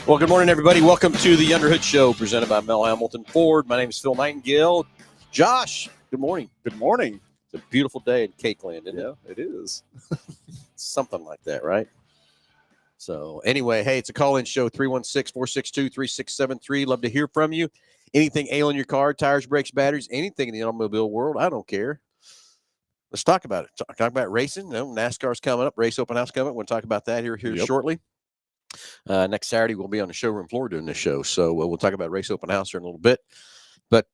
Well, good morning, everybody. Welcome to the Underhood Show presented by Mel Hambelton Ford. My name is Phil Nightingale. Josh, good morning. Good morning. It's a beautiful day in Cakeland, isn't it? Yeah, it is. Something like that, right? So anyway, hey, it's a call-in show, 316-462-3673. Love to hear from you. Anything ailing your car, tires, brakes, batteries, anything in the automobile world, I don't care. Let's talk about it. Talk about racing. You know, NASCAR's coming up, race open house coming up. We'll talk about that here shortly. Next Saturday, we'll be on the showroom floor doing this show. So we'll talk about race open house here in a little bit. But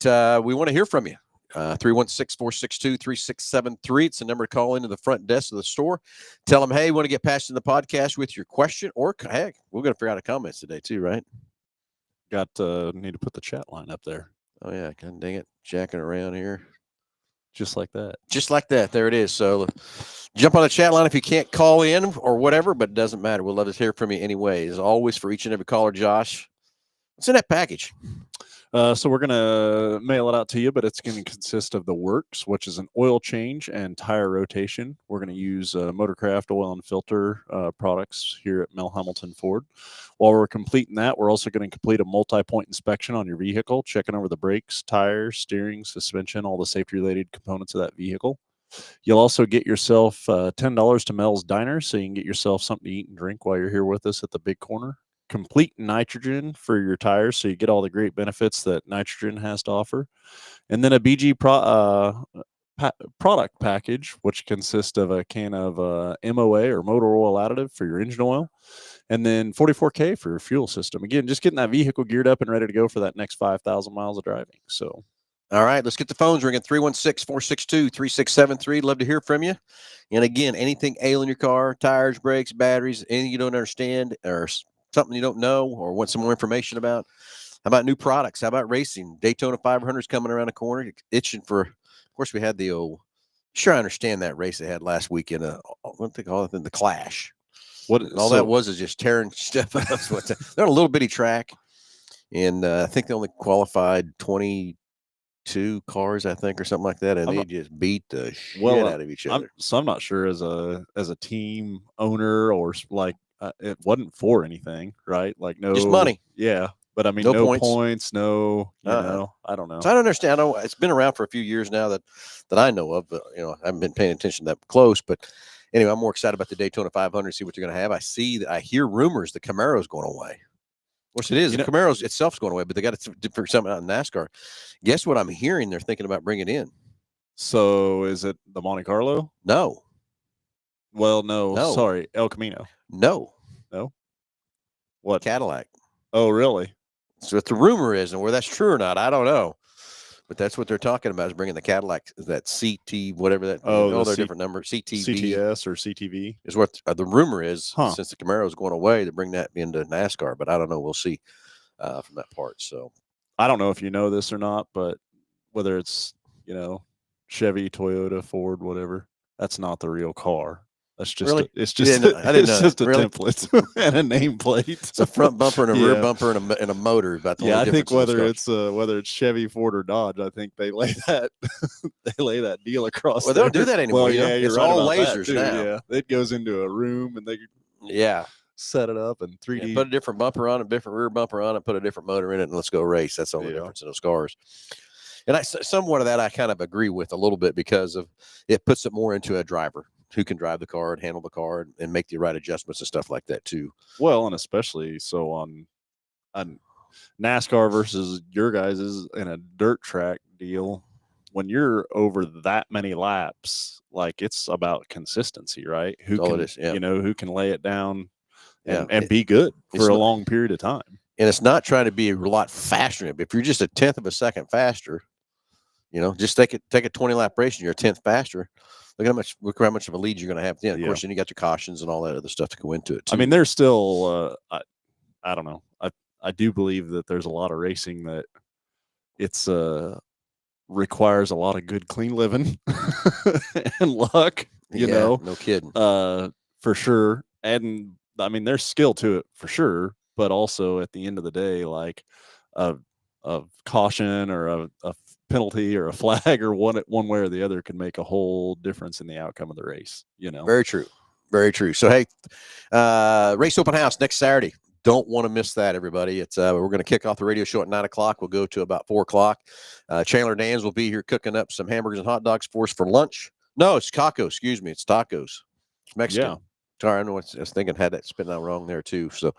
we want to hear from you. 316-462-3673. It's the number to call into the front desk of the store. Tell them, hey, want to get passed in the podcast with your question, or heck, we're going to figure out the comments today too, right? Need to put the chat line up there. Oh yeah, God dang it, jacking around here. Just like that. Just like that. There it is. So jump on the chat line if you can't call in or whatever, but it doesn't matter. We'll love to hear from you anyway. As always, for each and every caller, Josh, what's in that package? So we're going to mail it out to you, but it's going to consist of the works, which is an oil change and tire rotation. We're going to use Motorcraft oil and filter products here at Mel Hambelton Ford. While we're completing that, we're also going to complete a multi-point inspection on your vehicle, checking over the brakes, tires, steering, suspension, all the safety-related components of that vehicle. You'll also get yourself $10 to Mel's Diner, so you can get yourself something to eat and drink while you're here with us at the big corner. Complete nitrogen for your tires, so you get all the great benefits that nitrogen has to offer. And then a BG product package, which consists of a can of MOA or motor oil additive for your engine oil, and then 44K for your fuel system. Again, just getting that vehicle geared up and ready to go for that next 5,000 miles of driving. So, all right, let's get the phones ringing. 316-462-3673. Love to hear from you. And again, anything ailing your car, tires, brakes, batteries, anything you don't understand or something you don't know or want some more information about. How about new products? How about racing? Daytona 500 is coming around the corner. Itching for, of course, we had the old, sure, I understand that race they had last weekend. What they call it, the Clash. That was is just tearing stuff up. They're on a little bitty track. And I think they only qualified 22 cars, I think, or something like that. And they just beat the shit out of each other. I'm not sure as a team owner or like, it wasn't for anything, right? Like just money. Yeah. But I mean, no points, no, know, I don't know. So I don't understand. I know it's been around for a few years now that I know of, but I haven't been paying attention that close. But anyway, I'm more excited about the Daytona 500, see what they're going to have. I hear rumors the Camaro's going away. Of course it is. The Camaro itself's going away, but they got to figure something out in NASCAR. Guess what I'm hearing they're thinking about bringing in? So is it the Monte Carlo? No. Well, no. Sorry, El Camino. No. What? Cadillac. Oh, really? So what the rumor is, and where that's true or not, I don't know. But that's what they're talking about, is bringing the Cadillac, that CT, whatever that. Oh, they're different numbers. CTS or CTV is what the rumor is. Since the Camaro is going away, to bring that into NASCAR. But I don't know. We'll see from that part. So I don't know if you know this or not, but whether it's Chevy, Toyota, Ford, whatever, that's not the real car. That's just really? It's just I didn't know just a really? template and a nameplate. It's a front bumper and a rear bumper and a motor. About the I think whether it's Chevy, Ford, or Dodge, I think they lay that deal across. Well, they don't do that anymore. Well, it's right all lasers now. Yeah, it goes into a room and they set it up and 3D. Put a different bumper on it, different rear bumper on it, put a different motor in it, and let's go race. That's the only difference in those cars. And somewhat of that I kind of agree with a little bit, because of it puts it more into a driver who can drive the car and handle the car and make the right adjustments and stuff like that too. Well, and especially so on NASCAR versus your guys is in a dirt track deal. When you're over that many laps, like, it's about consistency, right? Who can lay it down and be good for a long period of time. And it's not trying to be a lot faster. If you're just a 1/10 of a second faster, just take a 20-lap race and you're a 1/10 faster. Look how much of a lead you're going to have. Of course, then you got your cautions and all that other stuff to go into it too. I mean, there's still, I don't know. I do believe that there's a lot of racing that it's requires a lot of good, clean living and luck. No kidding. For sure. And I mean, there's skill to it for sure, but also at the end of the day, like a caution or a penalty or a flag or one way or the other can make a whole difference in the outcome of the race. Very true. So hey, race open house next Saturday, Don't want to miss that, everybody. It's we're going to kick off the radio show at 9 o'clock. We'll go to about 4 o'clock. Chandler Dan's will be here cooking up some hamburgers and hot dogs for us for lunch. No, it's tacos. Excuse me, it's tacos. It's Mexican. Yeah. Sorry, I know what I was thinking. Had that spitting out wrong there too. So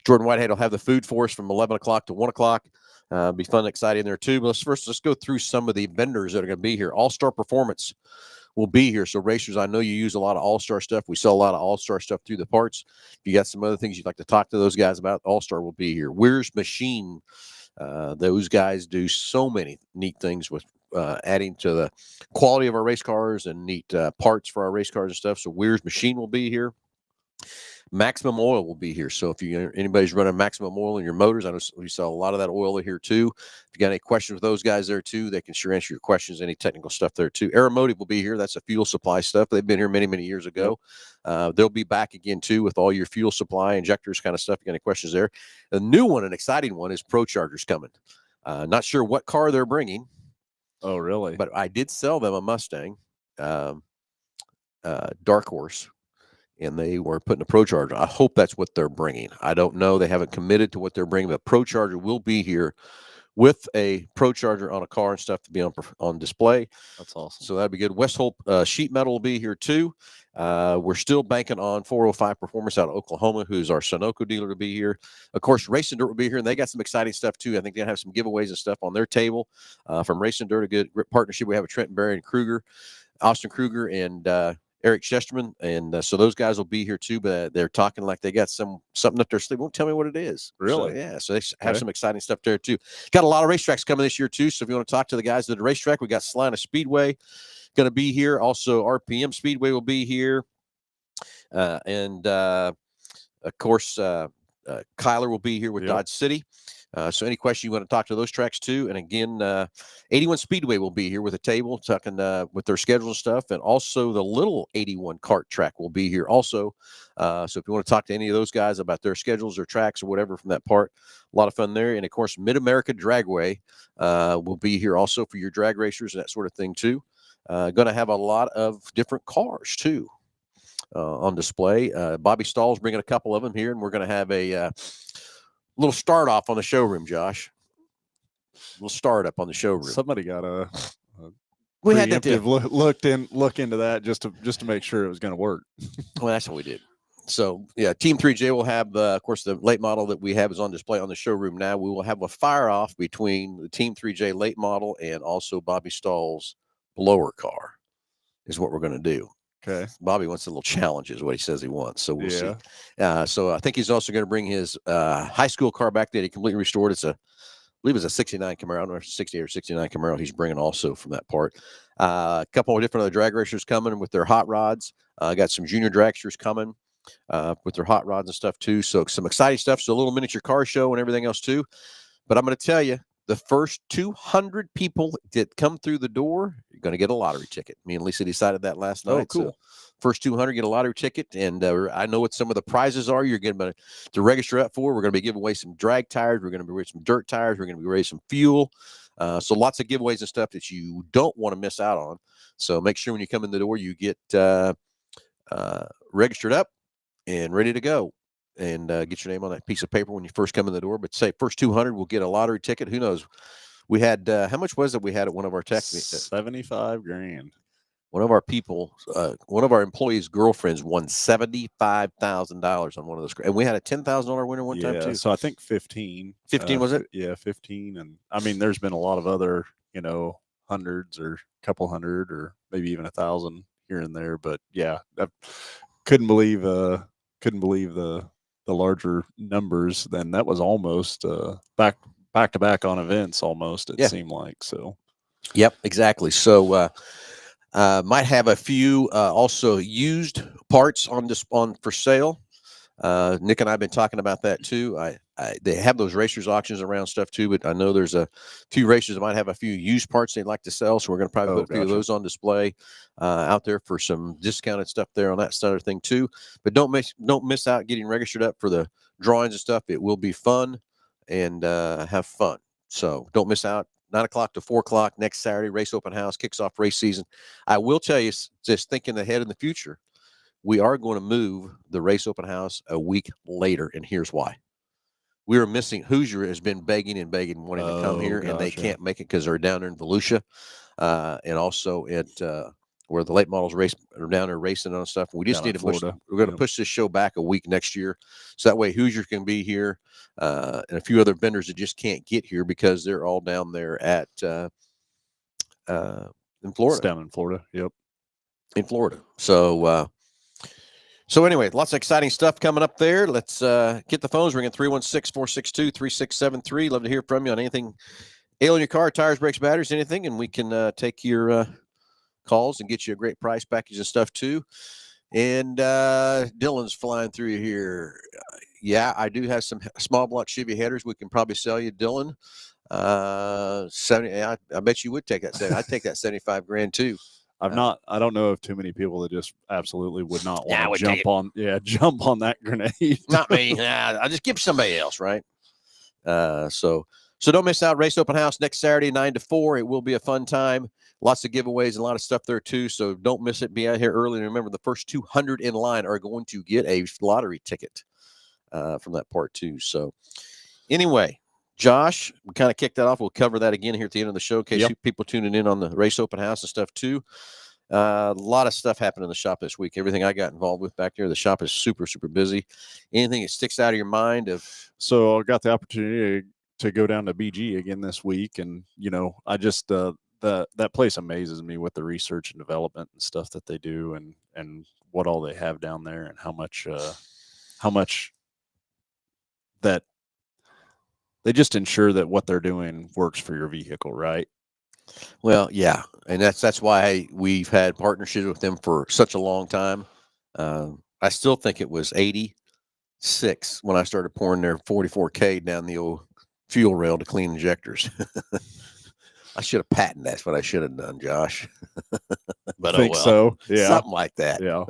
Jordan Whitehead will have the food for us from 11 o'clock to 1 o'clock. Be fun and exciting there too. But let's go through some of the vendors that are going to be here. All Star Performance will be here. So racers, I know you use a lot of All-Star stuff. We sell a lot of All-Star stuff through the parts. If you got some other things you'd like to talk to those guys about, All-Star will be here. Weir's Machine. Those guys do so many neat things with adding to the quality of our race cars and neat parts for our race cars and stuff. So Weir's Machine will be here. Maximum Oil will be here. So if anybody's running Maximum Oil in your motors, I know we sell a lot of that oil here too. If you got any questions with those guys there too, they can sure answer your questions, any technical stuff there too. Aeromotive will be here. That's a fuel supply stuff. They've been here many, many years ago. They'll be back again too with all your fuel supply, injectors kind of stuff. If you got any questions there? The new one, an exciting one, is Pro Chargers coming. Not sure what car they're bringing. Oh, really? But I did sell them a Mustang, Dark Horse. And they were putting a Pro Charger. I hope that's what they're bringing. I don't know. They haven't committed to what they're bringing, but Pro Charger will be here with a Pro Charger on a car and stuff to be on display. That's awesome. So that'd be good. Westholt Sheet Metal will be here too. We're still banking on 405 Performance out of Oklahoma, who's our Sunoco dealer, to be here. Of course, Racing Dirt will be here, and they got some exciting stuff too. I think they're gonna have some giveaways and stuff on their table from Racing Dirt. A good partnership. We have a Trenton Berry and Kruger, Austin Kruger, and Eric Shesterman, and so those guys will be here too. But they're talking like they got something up their sleeve. Won't tell me what it is. Really? So, yeah. So they have some exciting stuff there too. Got a lot of racetracks coming this year too. So if you want to talk to the guys at the racetrack, we got Salina Speedway going to be here. Also, RPM Speedway will be here, and of course, Kyler will be here with Dodge City. So any question you want to talk to those tracks too. And again, 81 Speedway will be here with a table talking with their schedule and stuff. And also the little 81 kart track will be here also. So if you want to talk to any of those guys about their schedules or tracks or whatever from that part, a lot of fun there. And of course, Mid-America Dragway will be here also for your drag racers and that sort of thing too. Going to have a lot of different cars too on display. Bobby Stahl's bringing a couple of them here, and we're going to have a little start off on the showroom, Josh. We'll start up on the showroom. Somebody got a we had that look into that just to make sure it was going to work. Well, that's what we did. So yeah, Team 3J will have, of course, the late model that we have is on display on the showroom now. We will have a fire off between the Team 3J late model and also Bobby Stahl's blower car, is what we're going to do. Okay. Bobby wants a little challenge, is what he says he wants. So we'll see. So I think he's also going to bring his high school car back that he completely restored. I believe it's a 69 Camaro. I don't know if it's a 68 or 69 Camaro he's bringing also from that part. A couple of different other drag racers coming with their hot rods. Got some junior dragsters coming with their hot rods and stuff too. So some exciting stuff. So a little miniature car show and everything else too. But I'm going to tell you, the first 200 people that come through the door, you're going to get a lottery ticket. Me and Lisa decided that last night. Oh, cool. So first 200 get a lottery ticket, and I know what some of the prizes are. You're going to register up for. We're going to be giving away some drag tires. We're going to be raising some dirt tires. We're going to be raising some fuel. So lots of giveaways and stuff that you don't want to miss out on. So make sure when you come in the door, you get registered up and ready to go. And get your name on that piece of paper when you first come in the door. But say first 200 will get a lottery ticket. Who knows? We had how much was it we had at one of our tech meetings? 75 grand. One of our people, one of our employees' girlfriends won $75,000 on one of those. And we had a $10,000 winner one time too. So I think 15. 15 was it? Yeah, 15. And I mean, there's been a lot of other, hundreds or a couple hundred or maybe even 1,000 here and there. But yeah, I couldn't believe the larger numbers. Then that was almost back to back on events almost, it seemed like. So yep, exactly. So might have a few also used parts on for sale. Nick and I have been talking about that too. They have those racers auctions around stuff too, but I know there's a few racers that might have a few used parts they'd like to sell. So we're going to probably put a few of those on display out there for some discounted stuff there on that side of thing too. But don't miss out getting registered up for the drawings and stuff. It will be fun and have fun. So don't miss out. 9 o'clock to 4 o'clock next Saturday, race open house, kicks off race season. I will tell you, just thinking ahead in the future, we are going to move the race open house a week later, and here's why. we were missing. Hoosier has been begging and begging, wanting to come here, and they gosh, yeah. can't make it because they're down there in Volusia, and also at where the late models race are down there racing on stuff. We just Down in need to push. Florida. We're going to Yep. push this show back a week next year, so that way Hoosier can be here, and a few other vendors that just can't get here because they're all down there at in It's Florida. down in Florida. Yep. In Florida. So anyway, lots of exciting stuff coming up there. Let's get the phones ringing, 316-462-3673. Love to hear from you on anything ailing your car, tires, brakes, batteries, anything, and we can take your calls and get you a great price package and stuff too. And Dylan's flying through here. Yeah, I do have some small block Chevy headers we can probably sell you, Dylan. 70. I bet you would take that. I'd take that 75 grand too. I don't know of too many people that just absolutely would not Yeah, I want would to take jump on that grenade. Not me. I'll just give somebody else, right? So don't miss out. Race Open House next Saturday, 9 to 4. It will be a fun time. Lots of giveaways and a lot of stuff there too. So don't miss it. Be out here early. And remember, the first 200 in line are going to get a lottery ticket from that part too. So anyway, Josh, we kind of kicked that off. We'll cover that again here at the end of the show in case people tuning in on the Race Open House and stuff too. A lot of stuff happened in the shop this week. Everything I got involved with back there, the shop is super, super busy. Anything that sticks out of your mind of? So I got the opportunity to go down to BG again this week, and I just that place amazes me with the research and development and stuff that they do, and what all they have down there, and how much that they just ensure that what they're doing works for your vehicle, right? Well, yeah, and that's why we've had partnerships with them for such a long time. I still think it was 86 when I started pouring their 44K down the old fuel rail to clean injectors. I should have patented that's what I should have done, Josh. But I think so. Yeah, something like that. Yeah.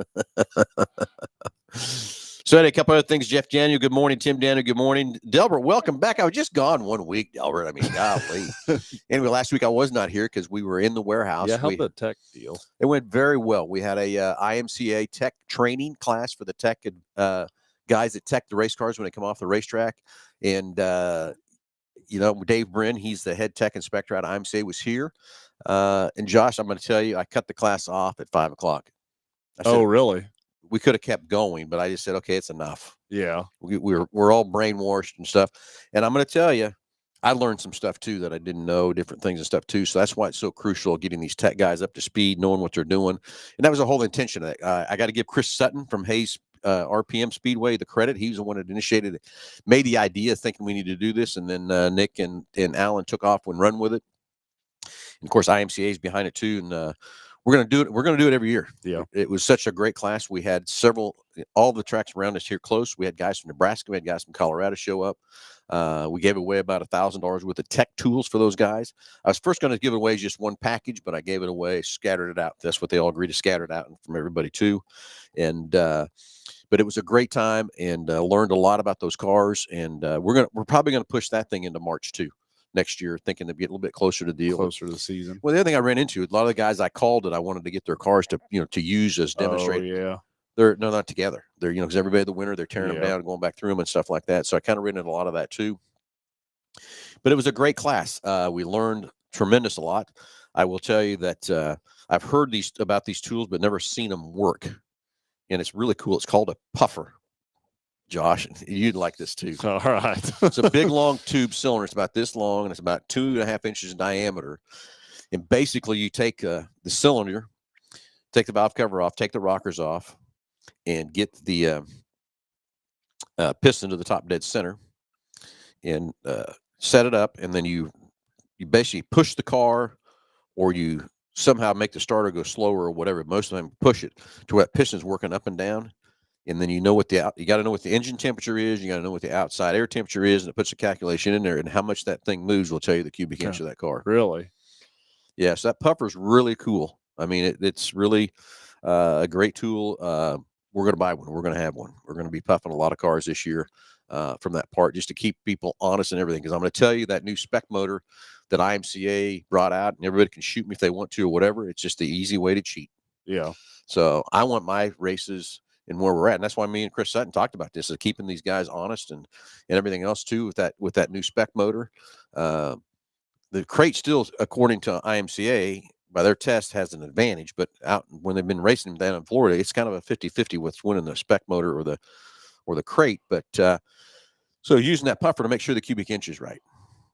So, a couple other things. Jeff Daniel, good morning. Tim Daniel, good morning. Delbert, welcome back. I was just gone 1 week, Delbert. I mean, golly. Anyway, last week I was not here because we were in the warehouse. Yeah, how'd the tech deal? It went very well. We had a IMCA tech training class for the tech guys that tech the race cars when they come off the racetrack. And, Dave Brin, he's the head tech inspector at IMCA, was here. And Josh, I'm going to tell you, I cut the class off at 5 o'clock. Oh, really? We could have kept going, but I just said, okay, it's enough. Yeah. We're all brainwashed and stuff. And I'm going to tell you, I learned some stuff too that I didn't know, different things and stuff too. So that's why it's so crucial getting these tech guys up to speed, knowing what they're doing. And that was the whole intention of it. I got to give Chris Sutton from Hayes RPM Speedway the credit. He was the one that initiated it, made the idea, thinking we need to do this. And then Nick and Alan took off and run with it. And of course, IMCA is behind it too. And we're going to do it. We're going to do it every year. Yeah. It was such a great class. We had all the tracks around us here close. We had guys from Nebraska. We had guys from Colorado show up. We gave away about $1,000 worth of tech tools for those guys. I was first going to give away just one package, but I gave it away, scattered it out. That's what they all agreed to, scatter it out from everybody too. And, but it was a great time, and learned a lot about those cars. And we're probably going to push that thing into March too. Next year, thinking to get a little bit closer to the season. Well, the other thing I ran into, a lot of the guys I called that I wanted to get their cars to use as demonstrators. Oh, yeah. They're not together. They're because everybody in the winter they're tearing them down and going back through them and stuff like that. So I kind of ran into a lot of that too. But it was a great class. We learned a lot. I will tell you that I've heard about these tools, but never seen them work, and it's really cool. It's called a puffer. Josh, you'd like this too. All right. It's a big, long tube cylinder. It's about this long, and it's about 2.5 inches in diameter. And basically, you take the cylinder, take the valve cover off, take the rockers off, and get the piston to the top dead center, and set it up. And then you basically push the car, or you somehow make the starter go slower or whatever. Most of the time, push it to where that piston's working up and down. And then you got to know what the engine temperature is. You got to know what the outside air temperature is, and it puts a calculation in there. And how much that thing moves will tell you the cubic inch of that car. Really? Yeah. So that puffer is really cool. I mean, it's really a great tool. We're going to buy one. We're going to have one. We're going to be puffing a lot of cars this year from that part, just to keep people honest and everything. Because I'm going to tell you that new spec motor that IMCA brought out, and everybody can shoot me if they want to or whatever. It's just the easy way to cheat. Yeah. So I want my races and where we're at. And that's why me and Chris Sutton talked about this, is keeping these guys honest and everything else too with that new spec motor. The crate still, according to IMCA, by their test, has an advantage, but out when they've been racing them down in Florida, it's kind of a 50-50 with winning the spec motor or the crate. But so using that puffer to make sure the cubic inch is right.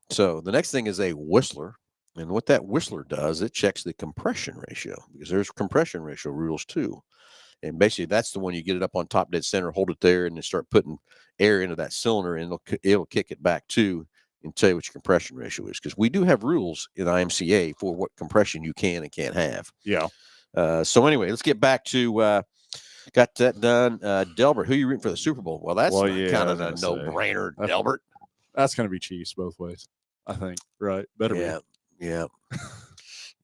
So the next thing is a whistler. And what that whistler does, it checks the compression ratio, because there's compression ratio rules too. And basically, that's the one you get it up on top dead center, hold it there, and then start putting air into that cylinder, and it'll kick it back to and tell you what your compression ratio is. Because we do have rules in IMCA for what compression you can and can't have. Yeah. So anyway, let's get back to got that done. Delbert, who you rooting for the Super Bowl? Well, that's kind of a no-brainer, Delbert. That's going to be Chiefs both ways, I think. Right? Better be. Yeah.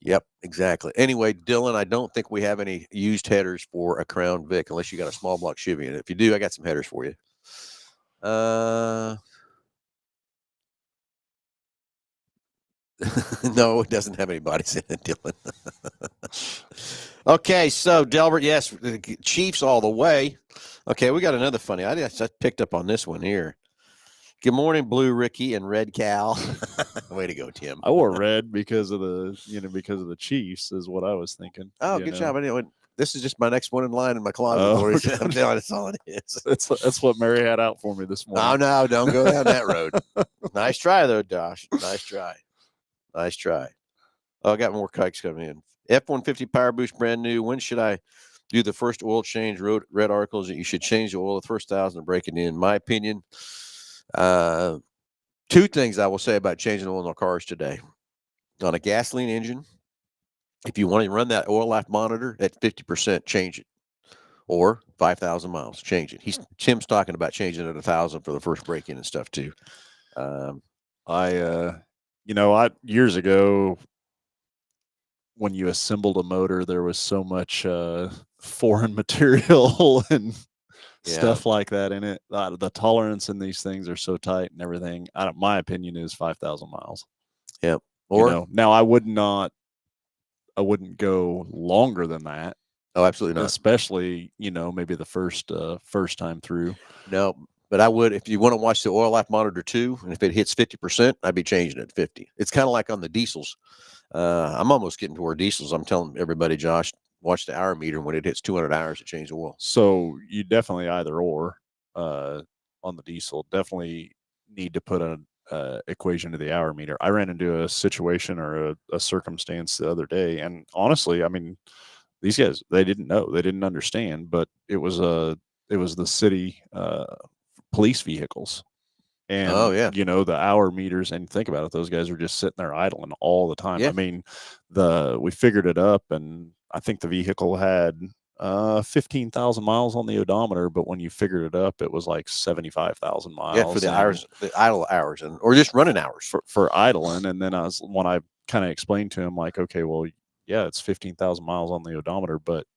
Yep, exactly. Anyway, Dylan, I don't think we have any used headers for a Crown Vic unless you got a small block Chevy. And if you do, I got some headers for you. No, it doesn't have any bodies in it, Dylan. Okay, so Delbert, yes, Chiefs all the way. Okay, we got another funny. I just picked up on this one here. Good morning, Blue Ricky and Red Cal. Way to go, Tim. I wore red because of the Chiefs is what I was thinking. Oh, good job. Anyway, this is just my next one in line in my closet. I'm telling you, that's all it is. That's what Mary had out for me this morning. Oh, no, don't go down that road. Nice try, though, Josh. Nice try. Oh, I got more kikes coming in. F-150 Power Boost, brand new. When should I do the first oil change? Read articles that you should change the oil the first 1,000 and break it in. My opinion, two things I will say about changing oil in our cars today. On a gasoline engine, if you want to run that oil life monitor at 50%, change it. Or 5,000 miles, change it. Tim's talking about changing it at 1,000 for the first break-in and stuff too. Years ago, when you assembled a motor, there was so much foreign material and stuff like that in it. The tolerance in these things are so tight and everything. My opinion is 5,000 miles. Yep. Or now I wouldn't go longer than that. Oh, absolutely not. Especially, maybe the first time through. No, but I would, if you want to watch the oil life monitor too, and if it hits 50%, I'd be changing it at 50. It's kind of like on the diesels. I'm almost getting to where diesels, I'm telling everybody, Josh, watch the hour meter. When it hits 200 hours, to change the oil. So you definitely either or on the diesel. Definitely need to put an equation to the hour meter. I ran into a situation or a circumstance the other day, and honestly, I mean, these guys, they didn't know, they didn't understand, but it was the city police vehicles. And, the hour meters, and think about it, those guys were just sitting there idling all the time. Yeah. I mean, we figured it up, and I think the vehicle had 15,000 miles on the odometer, but when you figured it up, it was like 75,000 miles. Yeah, for the hours, the idle hours, or just running hours for idling. And then when I kind of explained to him, like, okay, well, yeah, it's 15,000 miles on the odometer, but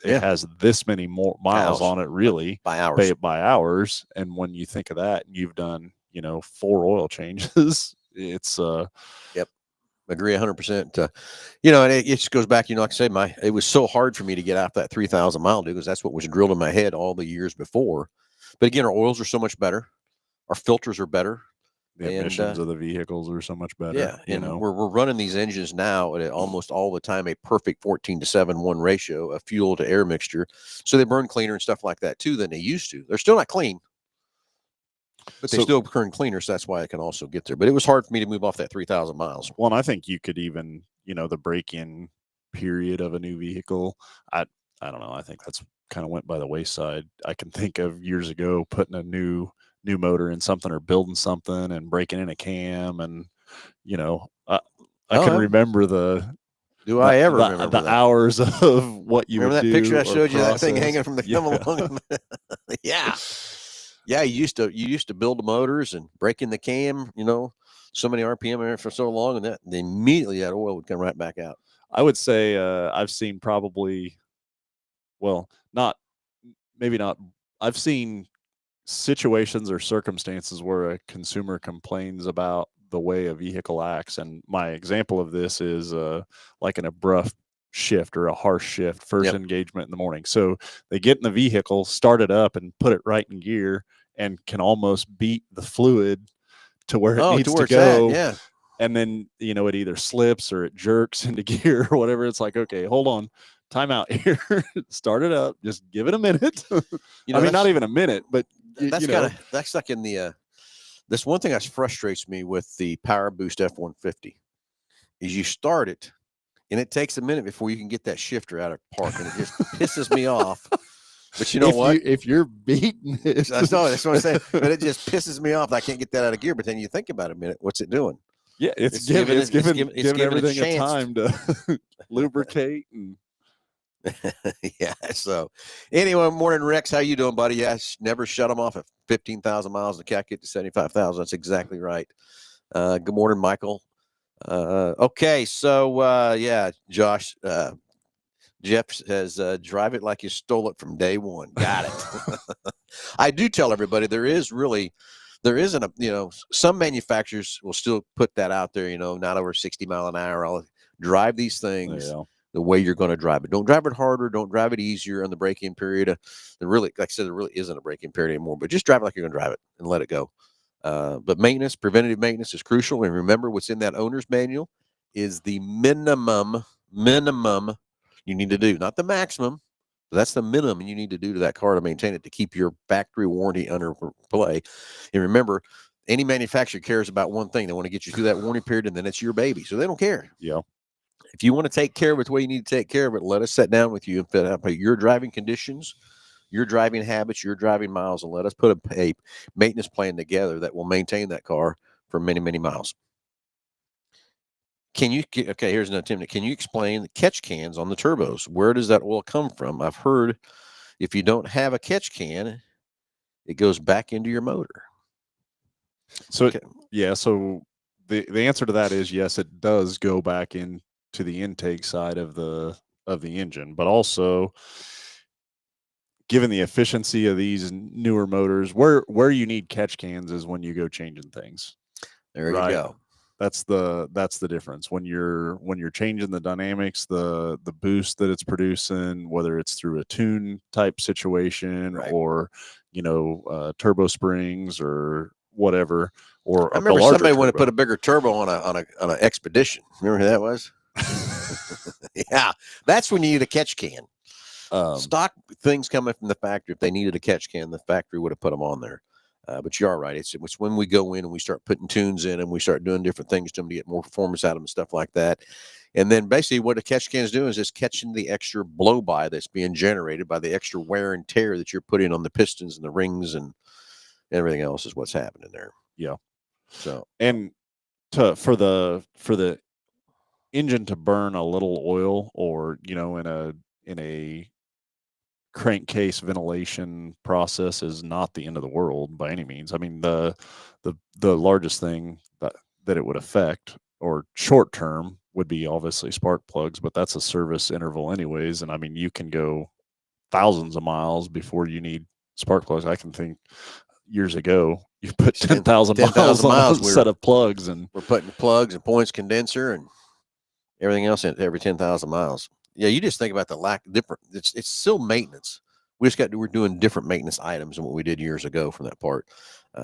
it has this many more miles on it, really, by hours. Pay it by hours. And when you think of that, and you've done 4 oil changes, it's yep, agree 100%. And it just goes back, like I said, it was so hard for me to get out that 3,000 mile, dude, because that's what was drilled in my head all the years before. But again, our oils are so much better, our filters are better. The emissions of the vehicles are so much better. Yeah, and we're running these engines now at almost all the time a perfect 14:7:1 ratio of fuel to air mixture, so they burn cleaner and stuff like that too than they used to. They're still not clean, but they still burn cleaner, so that's why I can also get there. But it was hard for me to move off that 3,000 miles. Well, and I think you could even, the break-in period of a new vehicle, I don't know. I think that's kind of went by the wayside. I can think of years ago putting a new motor in something or building something and breaking in a cam, and I can remember the hours of what you remember would that picture I showed you, that thing hanging from the come along. Yeah, you used to build the motors and break in the cam, so many RPM for so long, and that immediately that oil would come right back out. I would say I've seen I've seen situations or circumstances where a consumer complains about the way a vehicle acts. And my example of this is like an abrupt shift or a harsh shift, first Yep. engagement in the morning. So they get in the vehicle, start it up, and put it right in gear, and can almost beat the fluid to where it Oh, to needs where to it's at. go. Yeah. And then, it either slips or it jerks into gear or whatever. It's like, okay, hold on, time out here. Start it up. Just give it a minute. I mean, not even a minute, but that's like in the this one thing that frustrates me with the Power Boost F-150 is you start it and it takes a minute before you can get that shifter out of park, and it just pisses me off. But you know what? If you're beating it, that's what I'm saying. But it just pisses me off. I can't get that out of gear. But then you think about it a minute, what's it doing? Yeah, it's giving everything a time to lubricate and. Yeah. So, anyway, morning, Rex. How you doing, buddy? Yeah, never shut them off at 15,000 miles. The cat get to 75,000. That's exactly right. Good morning, Michael. Okay, so yeah, Josh. Jeff says, drive it like you stole it from day one. Got it. I do tell everybody there isn't a, some manufacturers will still put that out there, not over 60 mile an hour. I'll drive these things the way you're going to drive it. Don't drive it harder. Don't drive it easier on the braking period. There really, like I said, there really isn't a braking period anymore, but just drive it like you're going to drive it and let it go. But preventative maintenance is crucial. And remember, what's in that owner's manual is the minimum you need to do, not the maximum. That's the minimum you need to do to that car to maintain it, to keep your factory warranty under play. And remember, any manufacturer cares about one thing. They want to get you through that warranty period, and then it's your baby. So they don't care. Yeah. If you want to take care of it the way you need to take care of it, let us sit down with you and fit out your driving conditions, your driving habits, your driving miles, and let us put a maintenance plan together that will maintain that car for many, many miles. Here's another Tim. Can you explain the catch cans on the turbos? Where does that oil come from? I've heard if you don't have a catch can, it goes back into your motor. So, so the answer to that is yes, it does go back into the intake side of the engine, but also given the efficiency of these newer motors, where you need catch cans is when you go changing things. There you go. That's the difference when you're changing the dynamics, the boost that it's producing, whether it's through a tune type situation or turbo springs or whatever. Or I remember somebody wanted to put a bigger turbo on an Expedition. Remember who that was? Yeah, that's when you need a catch can. Stock things coming from the factory, if they needed a catch can, the factory would have put them on there. But you are right. It's when we go in and we start putting tunes in and we start doing different things to them to get more performance out of them and stuff like that. And then basically what a catch can is doing is just catching the extra blow by that's being generated by the extra wear and tear that you're putting on the pistons and the rings and everything else is what's happening there. Yeah. So, and for the engine to burn a little oil or, in a crankcase ventilation process is not the end of the world by any means. I mean, the largest thing that it would affect or short term would be obviously spark plugs, but that's a service interval anyways. And I mean, you can go thousands of miles before you need spark plugs. I can think years ago, you put 10,000 miles on a set of plugs, and we're putting plugs and points condenser and everything else in every 10,000 miles. Yeah, you just think about the lack of different. It's still maintenance. We're doing different maintenance items than what we did years ago from that part.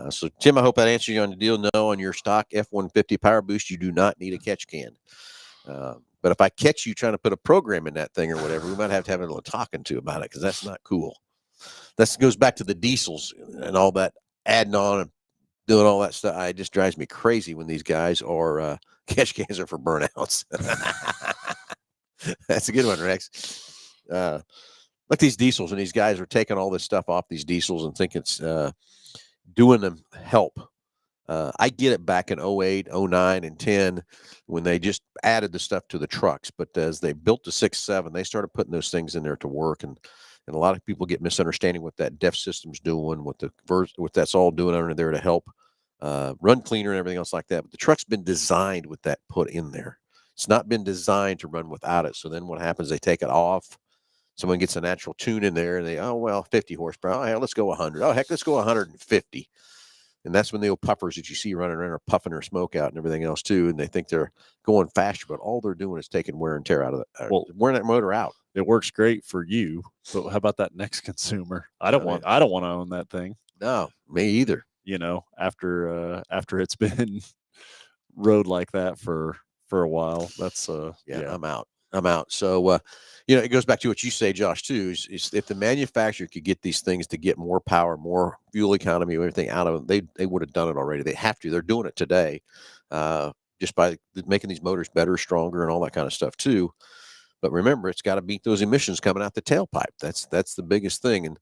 So Tim, I hope that answers you on the deal. No, on your stock F-150 Power Boost, you do not need a catch can. But if I catch you trying to put a program in that thing or whatever, we might have to have a little talking to about it because that's not cool. That goes back to the diesels and all that adding on and doing all that stuff. It just drives me crazy when these guys are catch cans are for burnouts. That's a good one, Rex. Look, these diesels, and these guys are taking all this stuff off these diesels and think it's doing them help. I get it back in 08, 09, and 10 when they just added the stuff to the trucks. But as they built the 6.7, they started putting those things in there to work. And a lot of people get misunderstanding what that DEF system's doing, what that's all doing under there to help run cleaner and everything else like that. But the truck's been designed with that put in there. It's not been designed to run without it. So then what happens, they take it off. Someone gets a natural tune in there and 50 horsepower. Oh, hell, let's go 100. Oh, heck, let's go 150. And that's when the old puffers that you see running around are puffing their smoke out and everything else too, and they think they're going faster, but all they're doing is taking wear and tear out of the wearing that motor out. It works great for you, but how about that next consumer? I don't want to own that thing. No, me either. After it's been rode like that for a while, that's yeah. I'm out. So it goes back to what you say, Josh, too, is if the manufacturer could get these things to get more power, more fuel economy, everything out of them, they would have done it already. They have to. They're doing it today, just by making these motors better, stronger, and all that kind of stuff too. But remember, it's got to beat those emissions coming out the tailpipe. That's the biggest thing, and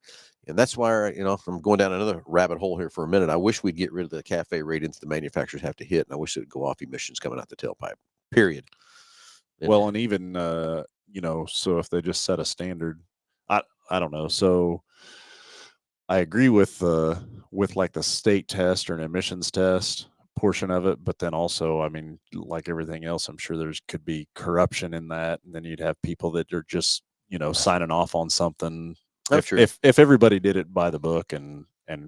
that's why I'm going down another rabbit hole here for a minute. I wish we'd get rid of the CAFE ratings the manufacturers have to hit, and I wish it would go off emissions coming out the tailpipe. Period. Well, and even so if they just set a standard, I don't know. So I agree with like the state test or an emissions test portion of it, but then also, I mean, like everything else, I'm sure could be corruption in that, and then you'd have people that are just signing off on something. If everybody did it by the book and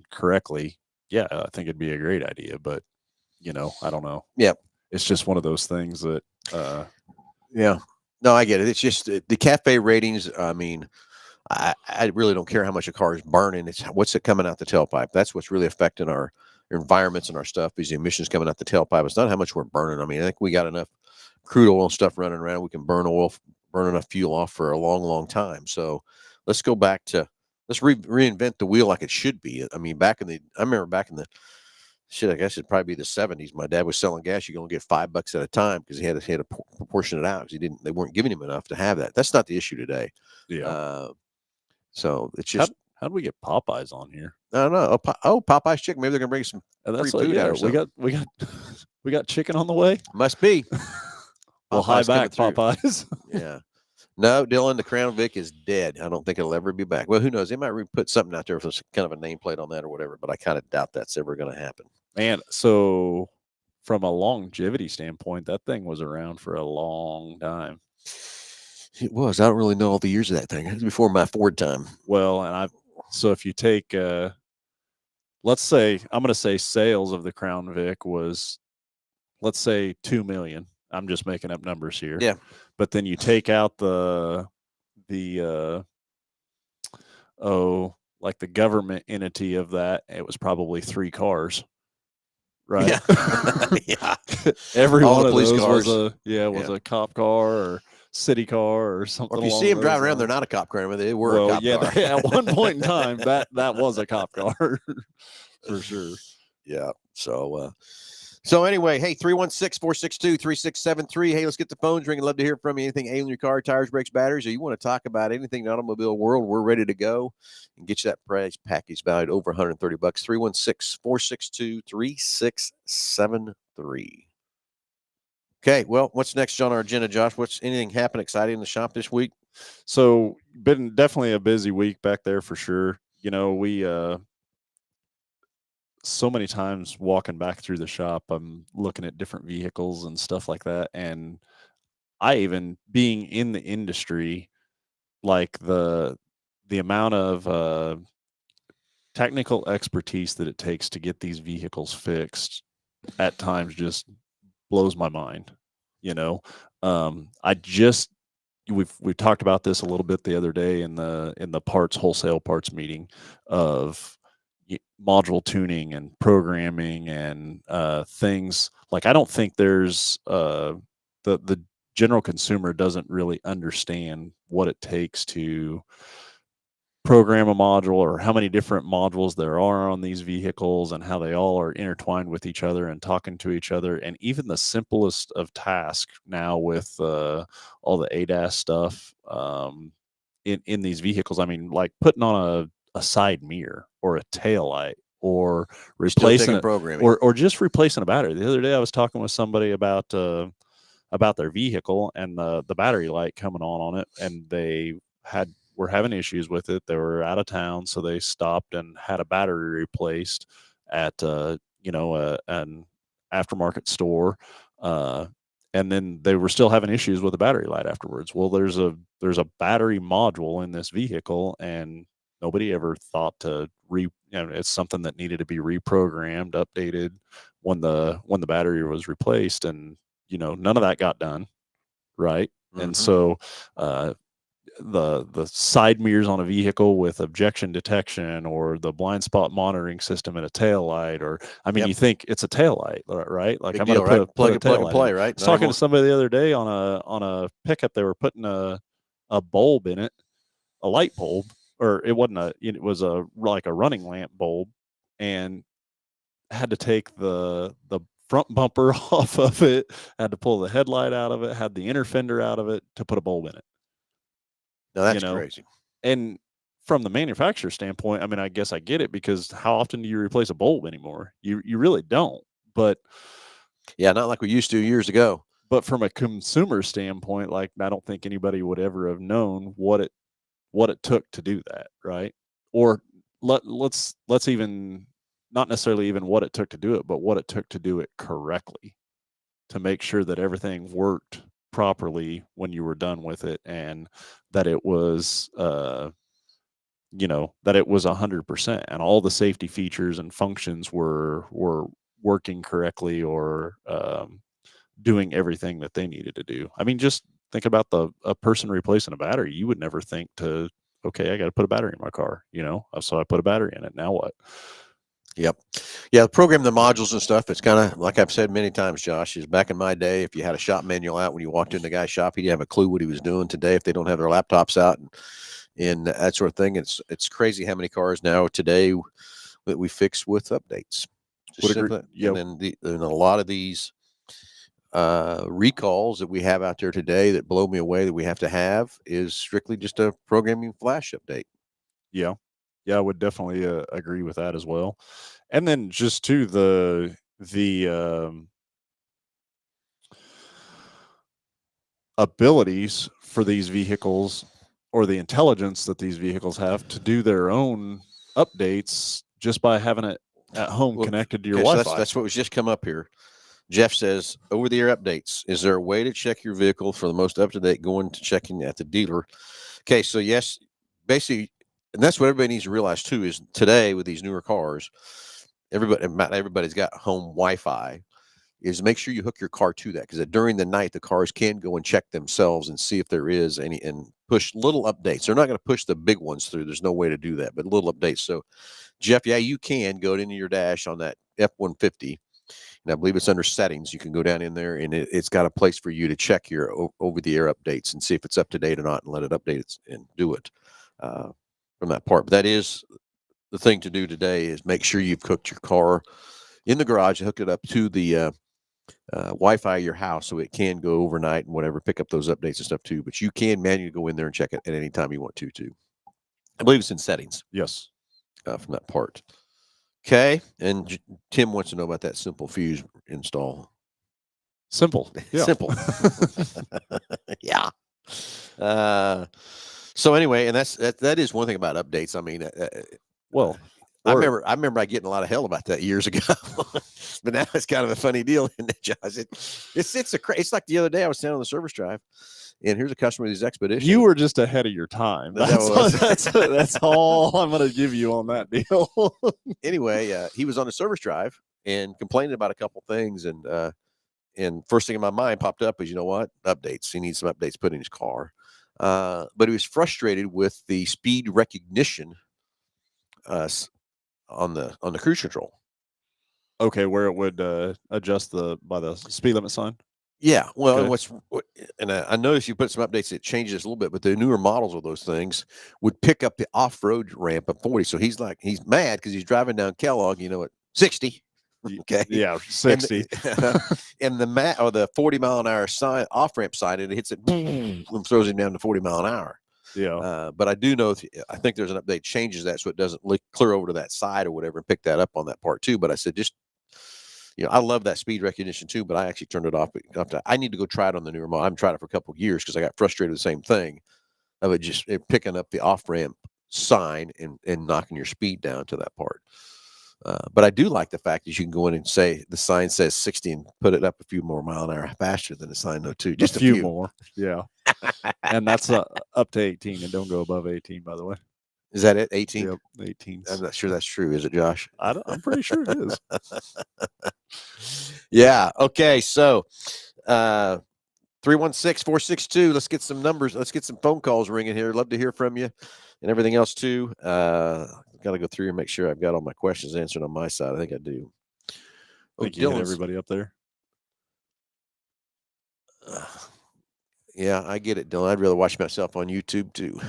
correctly, yeah, I think it'd be a great idea. But I don't know. Yeah, it's just one of those things that. Yeah, no, I get it. It's just the CAFE ratings. I mean, I really don't care how much a car is burning. It's what's it coming out the tailpipe. That's what's really affecting our environments and our stuff. Is the emissions coming out the tailpipe. It's not how much we're burning. I mean, I think we got enough crude oil and stuff running around. We can burn enough fuel off for a long, long time. So let's go back to reinvent the wheel like it should be. I mean, I remember back in the I guess it'd probably be the 70s. My dad was selling gas. You can only get $5 at a time because he had to proportion it out because they weren't giving him enough to have that. That's not the issue today. Yeah. So it's just how do we get Popeyes on here? I don't know. Popeyes chicken. Maybe they're gonna bring some free food out. We got chicken on the way. Must be. Well, hi back, Popeyes. Yeah. No, Dylan, the Crown Vic is dead. I don't think it'll ever be back. Well, who knows? They might put something out there with kind of a nameplate on that or whatever, but I kind of doubt that's ever going to happen. Man, so from a longevity standpoint, that thing was around for a long time. It was. I don't really know all the years of that thing. It was before my Ford time. Well, so if you take, let's say, I'm going to say sales of the Crown Vic was, let's say 2 million. I'm just making up numbers here. Yeah. But then you take out like the government entity of that, it was probably 3 cars. Right. Yeah. Yeah. Every all one of those cars was a cop car or city car or something. Or if you see them driving around, they're not a cop car. I mean, they were a cop car. At one point in time, that was a cop car for sure. Yeah. So anyway, hey, 316-462-3673. Hey, let's get the phones ringing. Love to hear from you. Anything ailing your car, tires, brakes, batteries, or you want to talk about anything in the automobile world, we're ready to go and get you that price package valued over $130. 316-462-3673. Okay, well, what's next on our agenda, Josh? What's anything happen exciting in the shop this week? So, been definitely a busy week back there for sure. We so many times walking back through the shop, I'm looking at different vehicles and stuff like that. And I even being in the industry, like the amount of technical expertise that it takes to get these vehicles fixed at times just blows my mind. We've talked about this a little bit the other day in the wholesale parts meeting of module tuning and programming and things like, I don't think there's the general consumer doesn't really understand what it takes to program a module or how many different modules there are on these vehicles and how they all are intertwined with each other and talking to each other. And even the simplest of tasks now with all the ADAS stuff in these vehicles, I mean, like putting on a side mirror or a tail light or replacing or just replacing a battery. The other day I was talking with somebody about their vehicle and the battery light coming on it, and they were having issues with it. They were out of town, so they stopped and had a battery replaced at an aftermarket store, and then they were still having issues with the battery light afterwards. Well, there's a battery module in this vehicle, and Nobody ever thought to it's something that needed to be reprogrammed, updated when the battery was replaced, and none of that got done, right? And Mm-hmm. so the side mirrors on a vehicle with objection detection, or the blind spot monitoring system in a tail light, or Yep. you think it's a tail light, right? Like, Big I'm going deal, to right? put a Plug tail and light in play, it. right? I was Not talking to anymore. somebody the other day on a pickup. They were putting a bulb in it, a light bulb, or it was a like a running lamp bulb, and had to take the front bumper off of it, had to pull the headlight out of it, had the inner fender out of it to put a bulb in it. No, that's crazy. And from the manufacturer standpoint, I mean, I guess I get it, because how often do you replace a bulb anymore? You really don't. But yeah, not like we used to years ago. But from a consumer standpoint, like, I don't think anybody would ever have known what it took to do that, right? Or let's even, not necessarily even what it took to do it, but what it took to do it correctly, to make sure that everything worked properly when you were done with it, and that it was that it was 100%, and all the safety features and functions were working correctly, or doing everything that they needed to do. I mean, just think about a person replacing a battery. You would never think to, okay, I got to put a battery in my car, so I put a battery in it. Now what? Yep. Yeah, program the modules and stuff. It's kind of like I've said many times, Josh, is back in my day, if you had a shop manual out when you walked in the guy's shop, he didn't have a clue what he was doing. Today, if they don't have their laptops out and that sort of thing, it's crazy how many cars now today that we fix with updates. Just Would agree. simply, Yep. and then a lot of these recalls that we have out there today that blow me away that we have to have is strictly just a programming flash update. Yeah. Yeah, I would definitely agree with that as well. And then just to the abilities for these vehicles, or the intelligence that these vehicles have to do their own updates just by having it at home connected to your so Wi-Fi. that's what was just come up here. Jeff says, over the air updates. Is there a way to check your vehicle for the most up to date going to checking at the dealer? Okay, so yes, basically, and that's what everybody needs to realize too, is today with these newer cars, not everybody's got home Wi-Fi, is make sure you hook your car to that, because during the night the cars can go and check themselves and see if there is any, and push little updates. They're not going to push the big ones through. There's no way to do that, but little updates. So Jeff, yeah, you can go into your dash on that F-150, and I believe it's under settings. You can go down in there, and it's got a place for you to check your over-the-air updates and see if it's up to date or not, and let it update it and do it from that part. But that is the thing to do today, is make sure you've cooked your car in the garage and hooked it up to the Wi-Fi of your house, so it can go overnight and whatever, pick up those updates and stuff too. But you can manually go in there and check it at any time you want to too. I believe it's in settings. Yes. From that part. Okay, and Tim wants to know about that simple fuse install. Simple. Yeah. Simple. Yeah. So anyway, and that is one thing about updates. I mean, well, I remember getting a lot of hell about that years ago, but now it's kind of a funny deal, isn't it, Josh? It's like the other day I was standing on the service drive, and here's a customer with his Expedition. You were just ahead of your time. That's all I'm going to give you on that deal. Anyway, he was on the service drive and complaining about a couple things, and first thing in my mind popped up is, you know what? Updates. He needs some updates put in his car. But he was frustrated with the speed recognition on the cruise control. Okay, where it would adjust by the speed limit sign. Yeah, well, and I noticed you put some updates that changes a little bit, but the newer models of those things would pick up the off-road ramp at 40. So he's mad because he's driving down Kellogg, at 60. Okay. Yeah, 60. And the 40 mile an hour sign, off ramp sign, and it hits it boom, and throws him down to 40 mile an hour. Yeah. But I do know, I think there's an update changes that so it doesn't clear over to that side or whatever and pick that up on that part too. But I said, just, I love that speed recognition too, but I actually turned it off. I need to go try it on the newer model. I haven't tried it for a couple of years because I got frustrated with the same thing of it just picking up the off ramp sign and knocking your speed down to that part. But I do like the fact that you can go in and say the sign says 60 and put it up a few more mile an hour faster than the sign, though, too. Just a few more. Yeah. And that's up to 18, and don't go above 18, by the way. Is that it? 18? Yep, 18. I'm not sure that's true. Is it, Josh? I'm pretty sure it is. Yeah. Okay. So, 316-462. Let's get some numbers. Let's get some phone calls ringing here. Love to hear from you and everything else too. Got to go through and make sure I've got all my questions answered on my side. I think I do. I think you hit everybody up there. Yeah, I get it, Dylan. I'd rather watch myself on YouTube too.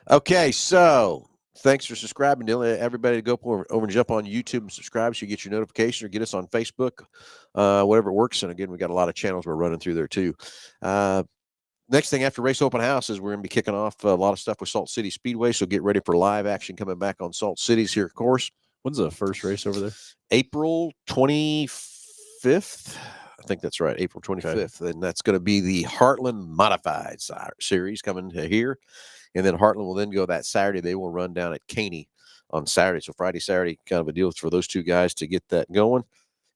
Okay, so thanks for subscribing, Dylan. Everybody go over and jump on YouTube and subscribe so you get your notification, or get us on Facebook, whatever works. And again, we got a lot of channels we're running through there too. Next thing after Race Open House is we're going to be kicking off a lot of stuff with Salt City Speedway. So get ready for live action coming back on Salt Cities here, of course. When's the first race over there? April 25th. I think that's right, April 25th. Okay. And that's going to be the Heartland Modified Series coming here. And then Heartland will then go that Saturday. They will run down at Caney on Saturday. So Friday, Saturday, kind of a deal for those two guys to get that going.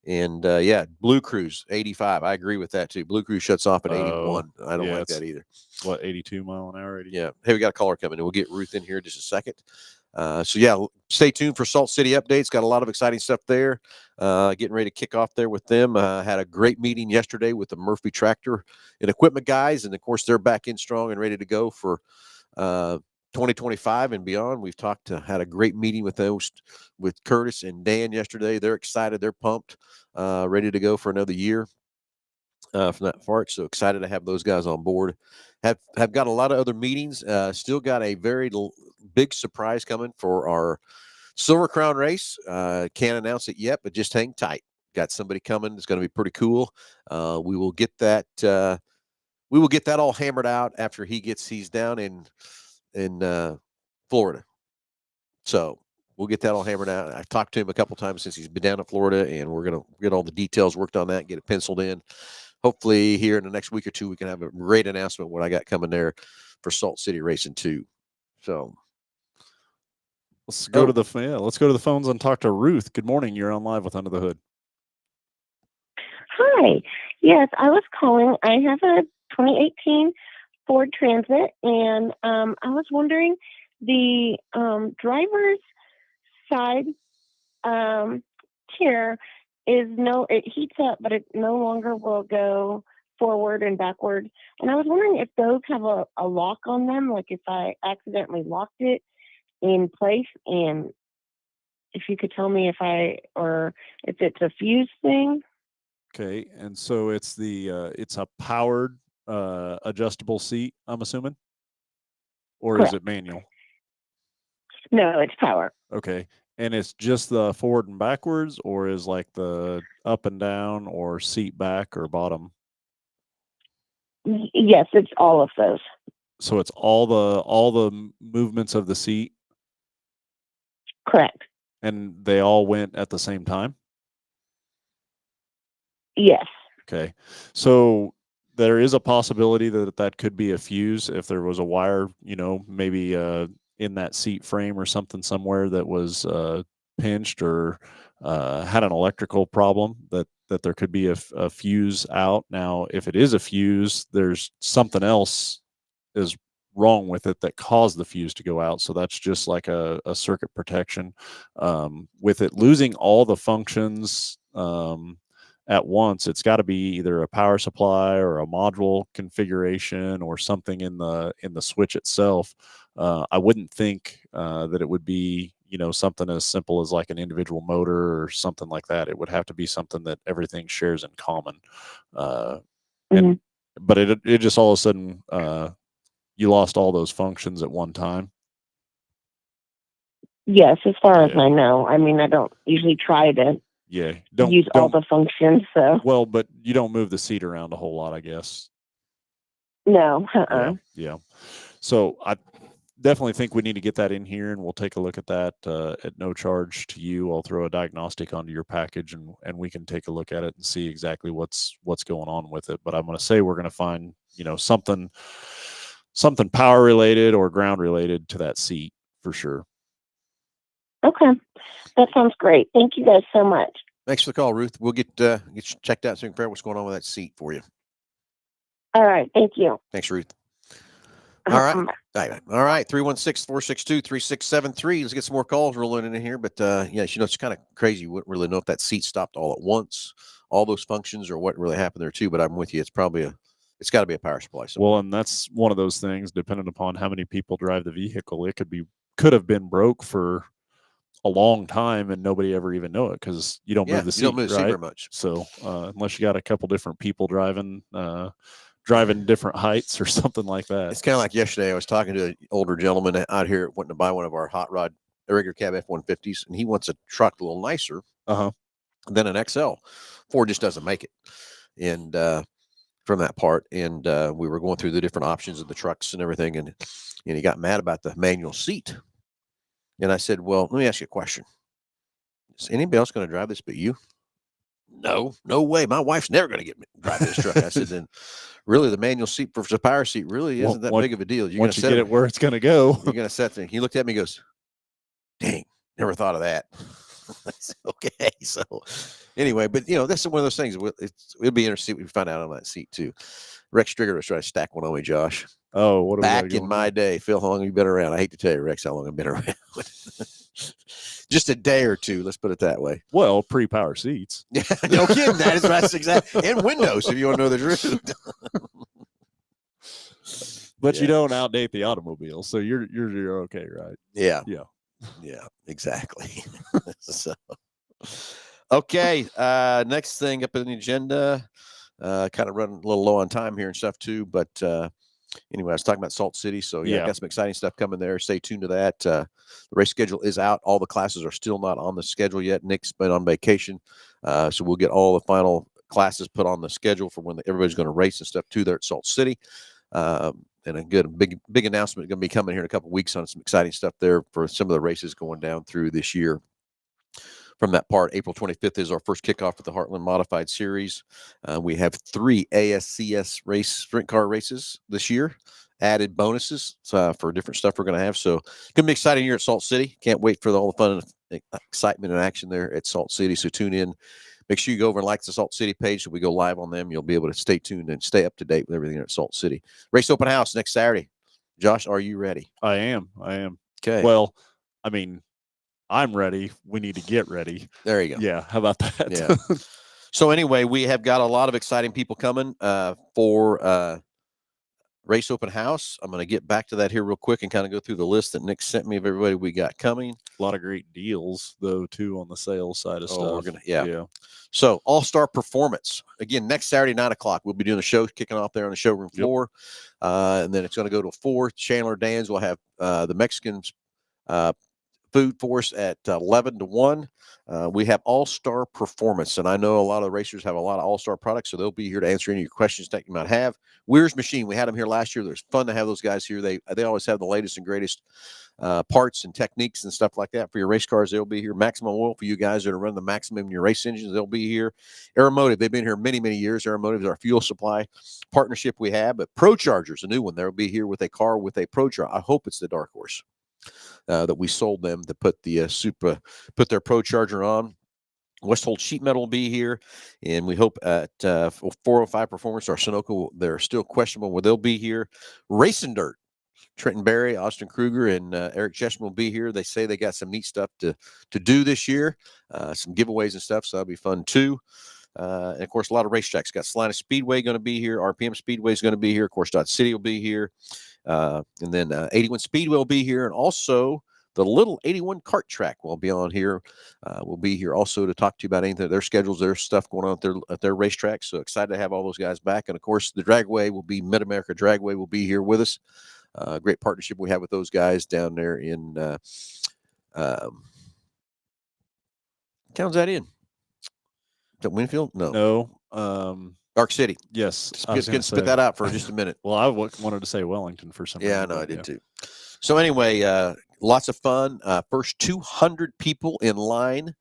And yeah, Blue Cruise 85. I agree with that too. Blue Cruise shuts off at 81. I don't like that either. What, 82 mile an hour? 80? Yeah. Hey, we got a caller coming in. We'll get Ruth in here in just a second. So yeah, stay tuned for Salt City updates. Got a lot of exciting stuff there. Getting ready to kick off there with them. Had a great meeting yesterday with the Murphy Tractor and Equipment guys, and of course they're back in strong and ready to go for 2025 and beyond. We've had a great meeting with Curtis and Dan yesterday. They're excited. They're pumped, ready to go for another year from that part. So excited to have those guys on board. Have got a lot of other meetings. Still got a very big surprise coming for our Silver Crown race. Can't announce it yet, but just hang tight. Got somebody coming. It's going to be pretty cool. We will get that. We will get that all hammered out after he's down in Florida. So we'll get that all hammered out. I've talked to him a couple times since he's been down in Florida, and we're going to get all the details worked on that and get it penciled in. Hopefully here in the next week or two, we can have a great announcement what I got coming there for Salt City Racing 2. So let's go to the phones and talk to Ruth. Good morning. You're on live with Under the Hood. Hi. Yes, I was calling. I have a 2018 Ford Transit, and I was wondering, the driver's side chair it heats up, but it no longer will go forward and backward. And I was wondering if those have a lock on them, like if I accidentally locked it in place, and if you could tell me if it's a fuse thing. Okay, and so it's it's a powered adjustable seat, I'm assuming, or Correct. Is it manual? No, it's power. Okay, and it's just the forward and backwards, or is like the up and down, or seat back or bottom? Yes, it's all of those. So it's all the movements of the seat. Correct. And they all went at the same time? Yes. Okay. So there is a possibility that could be a fuse if there was a wire, maybe in that seat frame or something somewhere that was pinched or had an electrical problem, that there could be a fuse out. Now, if it is a fuse, there's something else is wrong with it that caused the fuse to go out. So that's just like a circuit protection. With it losing all the functions at once, it's got to be either a power supply or a module configuration or something in the switch itself. I wouldn't think that it would be something as simple as like an individual motor or something like that. It would have to be something that everything shares in common. But it just all of a sudden you lost all those functions at one time. Yes, as far as I know. I mean, I don't usually try to use all the functions. So well, but you don't move the seat around a whole lot, I guess. No. Yeah. So I definitely think we need to get that in here, and we'll take a look at that at no charge to you. I'll throw a diagnostic onto your package, and we can take a look at it and see exactly what's going on with it. But I'm going to say we're going to find something power related or ground related to that seat for sure. Okay, that sounds great. Thank you guys so much. Thanks for the call, Ruth. We'll get you checked out so we can figure out what's going on with that seat for you. All right, thank you. Thanks, Ruth. All right. All right. 316-462-3673. Let's get some more calls rolling in here. But yeah, it's kind of crazy. You wouldn't really know if that seat stopped all at once, all those functions, or what really happened there too. But I'm with you. It's probably it's got to be a power supply somewhere. Well, and that's one of those things, depending upon how many people drive the vehicle, it could have been broke for a long time and nobody ever even know it because you don't move the seat, you don't move the seat right? very much. So unless you got a couple different people driving different heights or something like that. It's kind of like yesterday. I was talking to an older gentleman out here wanting to buy one of our hot rod irregular cab F-150s, and he wants a truck a little nicer than an XL. Ford just doesn't make it, and from that part. And we were going through the different options of the trucks and everything, and he got mad about the manual seat. And I said, "Well, let me ask you a question. Is anybody else going to drive this but you?" No way. My wife's never going to get me drive this truck. I said, then really the manual seat versus the power seat really isn't that big of a deal. You're once you get it where it's going to go. You're going to set things. He looked at me and goes, dang, never thought of that. I said, okay. So anyway, but that's one of those things. It'll be interesting if we find out on that seat too. Rex Strigger was trying to stack one on me, Josh. Oh, what back in my day? Phil, how long have you been around? I hate to tell you, Rex, how long I've been around. Just a day or two, let's put it that way. Well, pre-power seats. Yeah, no kidding. That's exactly. And windows, if you want to know the truth. But you don't outdate the automobile, so you're okay, right? Yeah, exactly. So, okay. Next thing up in the agenda. Kind of running a little low on time here and stuff too, but anyway, I was talking about Salt City, so yeah, got some exciting stuff coming there. Stay tuned to that. The race schedule is out. All the classes are still not on the schedule yet. Nick's been on vacation, so we'll get all the final classes put on the schedule for when everybody's going to race and stuff too there at Salt City. And a good big announcement going to be coming here in a couple of weeks on some exciting stuff there for some of the races going down through this year. From that part, April 25th is our first kickoff with the Heartland Modified Series. We have 3 ASCS race sprint car races this year, added bonuses for different stuff we're going to have. So it's going to be exciting here at Salt City. Can't wait for all the fun and excitement and action there at Salt City. So tune in. Make sure you go over and like the Salt City page so we go live on them. You'll be able to stay tuned and stay up to date with everything at Salt City. Race open house next Saturday. Josh, are you ready? I am. Okay. Well, I mean, I'm ready. We need to get ready. There you go. Yeah. How about that? Yeah. So anyway, we have got a lot of exciting people coming for race open house. I'm going to get back to that here real quick and kind of go through the list that Nick sent me of everybody we got coming. A lot of great deals though too on the sales side of stuff. Yeah. So All-Star Performance again next Saturday 9:00. We'll be doing the show kicking off there on the showroom floor, and then it's going to go to 4. Chandler Dan's will have the Mexicans food for us at 11 to 1. We have All-Star Performance, and I know a lot of the racers have a lot of All-Star products, so they'll be here to answer any of your questions that you might have. Weir's Machine, we had them here last year. It was fun to have those guys here. They always have the latest and greatest parts and techniques and stuff like that for your race cars. They'll be here. Maximum Oil for you guys that are running the maximum in your race engines. They'll be here. Aeromotive, they've been here many, many years. Aeromotive is our fuel supply partnership we have. But Pro Chargers, a new one. They'll be here with a car with a Pro Charger. I hope it's the Dark Horse. That we sold them to put the put their Pro Charger on. Westhold Sheet Metal will be here, and we hope at 405 Performance, our Sunoco, they're still questionable where they'll be here. Racing Dirt, Trenton Berry, Austin Kruger, and Eric Cheshman will be here. They say they got some neat stuff to do this year, some giveaways and stuff, so that'll be fun too. And of course, a lot of racetracks. Got Salina Speedway going to be here. RPM Speedway is going to be here. Of course, Dodge City will be here. And then 81 Speedway will be here. And also the little 81 kart track will be on here. We'll be here also to talk to you about anything, their schedules, their stuff going on at their racetrack. So excited to have all those guys back. And of course, the Dragway will be Mid-America Dragway will be here with us. Great partnership we have with those guys down there in town's that in? Is that Winfield? No. Dark City. Yes. Spit that out for just a minute. Well, I wanted to say Wellington for some reason. Yeah, no, I did too. So anyway, lots of fun. First 200 people in line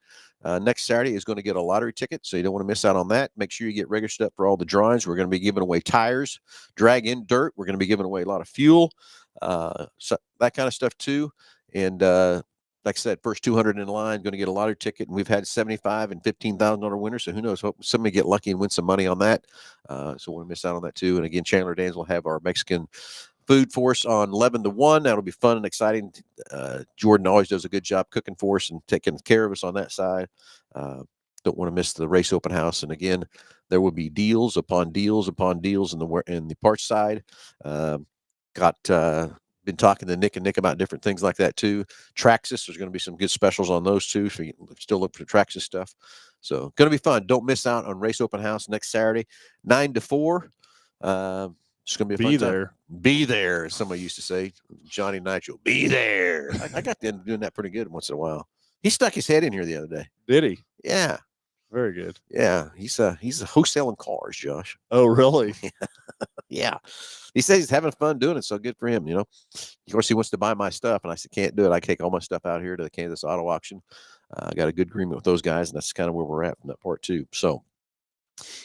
next Saturday is going to get a lottery ticket, so you don't want to miss out on that. Make sure you get registered up for all the drawings. We're going to be giving away tires, drag-in dirt. We're going to be giving away a lot of fuel, so that kind of stuff too. And like I said, first 200 in line going to get a lottery ticket, and we've had $75,000 and $15,000 winners. So who knows? Hope somebody get lucky and win some money on that. So we won't miss out on that too. And again, Chandler Dan's will have our Mexican food for us on 11 to 1. That'll be fun and exciting. Jordan always does a good job cooking for us and taking care of us on that side. Don't want to miss the race open house. And again, there will be deals upon deals upon deals in the parts side. Been talking to Nick and Nick about different things like that too. Traxxas, there's going to be some good specials on those too. So you still look for Traxxas stuff. So going to be fun. Don't miss out on race open house next Saturday, 9 to 4. It's going to be a fun time. Be there, as somebody used to say. Johnny Nitro, be there. I got to end up doing that pretty good once in a while. He stuck his head in here the other day. Did he? Yeah. Very good. Yeah. He's wholesaling cars, Josh. Oh, really? Yeah. He says he's having fun doing it, so good for him, Of course, he wants to buy my stuff, and I said, can't do it. I take all my stuff out here to the Kansas Auto Auction. I got a good agreement with those guys, and that's kind of where we're at from that part too. So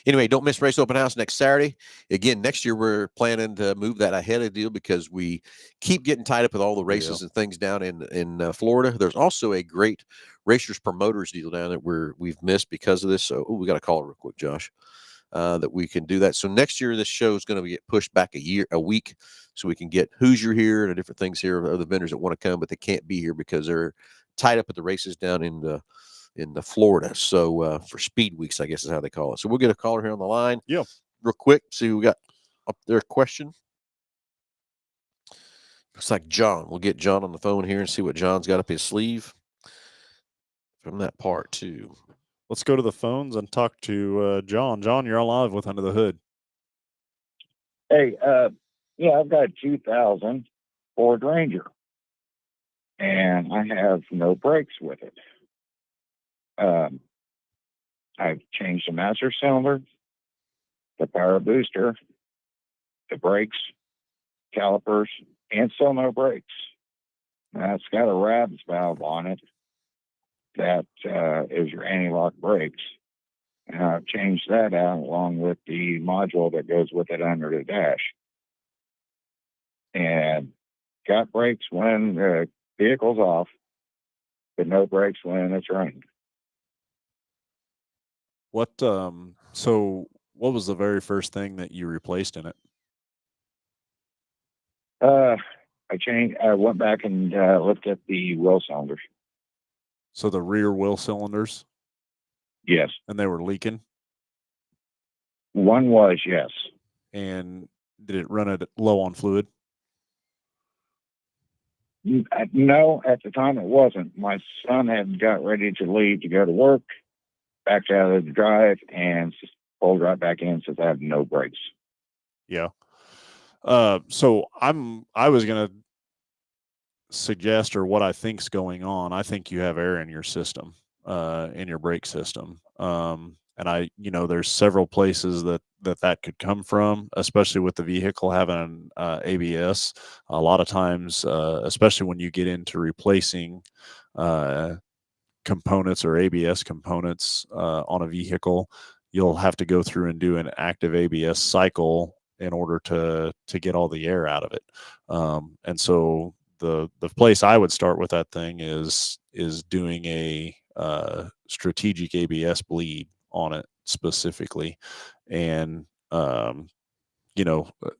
anyway, don't miss Race Open House next Saturday. Again, next year we're planning to move that ahead of deal because we keep getting tied up with all the races and things down in Florida. There's also a great Racers Promoters deal down that we've missed because of this. So we got to call it real quick, Josh, that we can do that. So next year this show is going to get pushed back a week, so we can get Hoosier here and different things here of other vendors that want to come, but they can't be here because they're tied up at the races down in the Florida. So for Speed Weeks, I guess is how they call it. So we'll get a caller here on the line. Yeah. Real quick. See who we got up there. A question. Looks like John. We'll get John on the phone here and see what John's got up his sleeve from that part too. Let's go to the phones and talk to John. John, you're on live with Under the Hood. Hey, I've got a 2000 Ford Ranger, and I have no brakes with it. I've changed the master cylinder, the power booster, the brakes, calipers, and still no brakes. Now, it's got a RABS valve on it that is your anti-lock brakes. And I've changed that out along with the module that goes with it under the dash. And got brakes when the vehicle's off, but no brakes when it's running. So what was the very first thing that you replaced in it? I went back and looked at the wheel cylinders. So the rear wheel cylinders? Yes. And they were leaking? One was, yes. And did it run it low on fluid? No, at the time it wasn't. My son had got ready to leave to go to work, backed out of the drive, and just pulled right back in since I had no brakes. Yeah. So I was going to suggest, or what I think's going on. I think you have air in your system, in your brake system. And there's several places that could come from, especially with the vehicle having ABS. A lot of times, especially when you get into replacing components or ABS components on a vehicle, you'll have to go through and do an active ABS cycle in order to get all the air out of it. And so the place I would start with that thing is doing a strategic ABS bleed on it specifically, and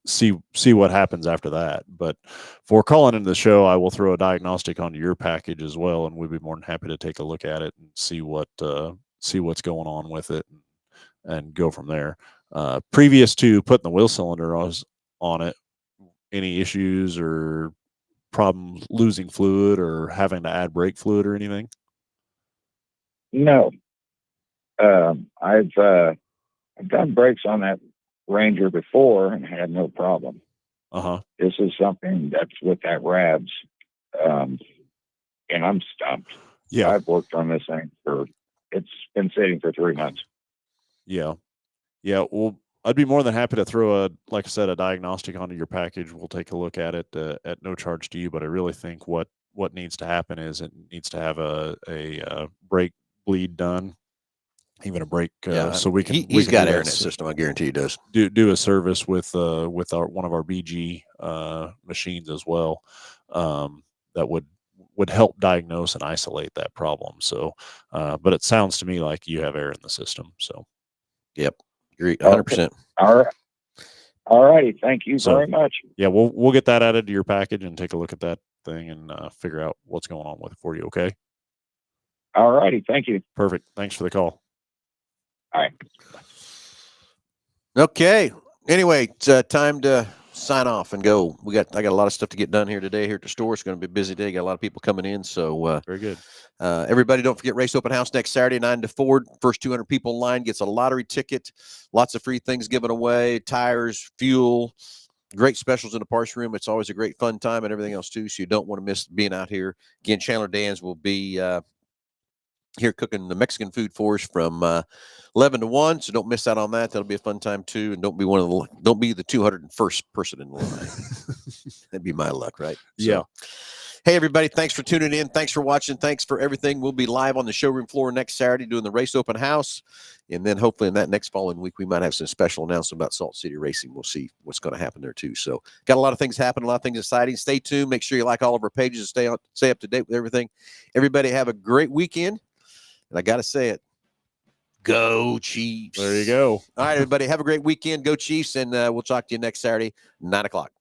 see what happens after that. But for calling into the show, I will throw a diagnostic onto your package as well, and we'd be more than happy to take a look at it and see what's going on with it and go from there. Previous to putting the wheel cylinder on it, any issues or problems losing fluid or having to add brake fluid or anything? No. I've done brakes on that Ranger before and had no problem. This is something that's with that RABS, and I'm stumped. Yeah, I've worked on this thing it's been sitting for 3 months. Yeah. Well, I'd be more than happy to throw like I said, a diagnostic onto your package. We'll take a look at it at no charge to you. But I really think what needs to happen is it needs to have a brake bleed done, even a brake, so we can. He's got air in that system. I guarantee he does. Do a service with one of our BG machines as well. That would help diagnose and isolate that problem. So, but it sounds to me like you have air in the system. So, yep, agree 100%. All All righty. Thank you So- very much. Yeah, we'll get that added to your package and take a look at that thing and figure out what's going on with it for you. Okay. All righty. Thank you. Perfect. Thanks for the call. All right. Okay. Anyway, it's time to sign off and go. I got a lot of stuff to get done here today here at the store. It's going to be a busy day. Got a lot of people coming in. So Very good. everybody, don't forget Race Open House next Saturday, 9 to 4. First 200 people in line gets a lottery ticket. Lots of free things given away, tires, fuel, great specials in the parts room. It's always a great fun time and everything else too. So you don't want to miss being out here. Again, Chandler Dans will be here cooking the Mexican food for us from 11 to 1. So don't miss out on that. That'll be a fun time too. And don't be the 201st person in the line. That'd be my luck, right? Yeah. Hey, everybody, thanks for tuning in. Thanks for watching. Thanks for everything. We'll be live on the showroom floor next Saturday doing the Race Open House. And then hopefully in that next following week, we might have some special announcement about Salt City Racing. We'll see what's going to happen there, too. So got a lot of things happening, a lot of things exciting. Stay tuned. Make sure you like all of our pages and stay up to date with everything. Everybody have a great weekend. And I got to say it. Go Chiefs. There you go. All right, everybody. Have a great weekend. Go Chiefs. And we'll talk to you next Saturday, 9 o'clock.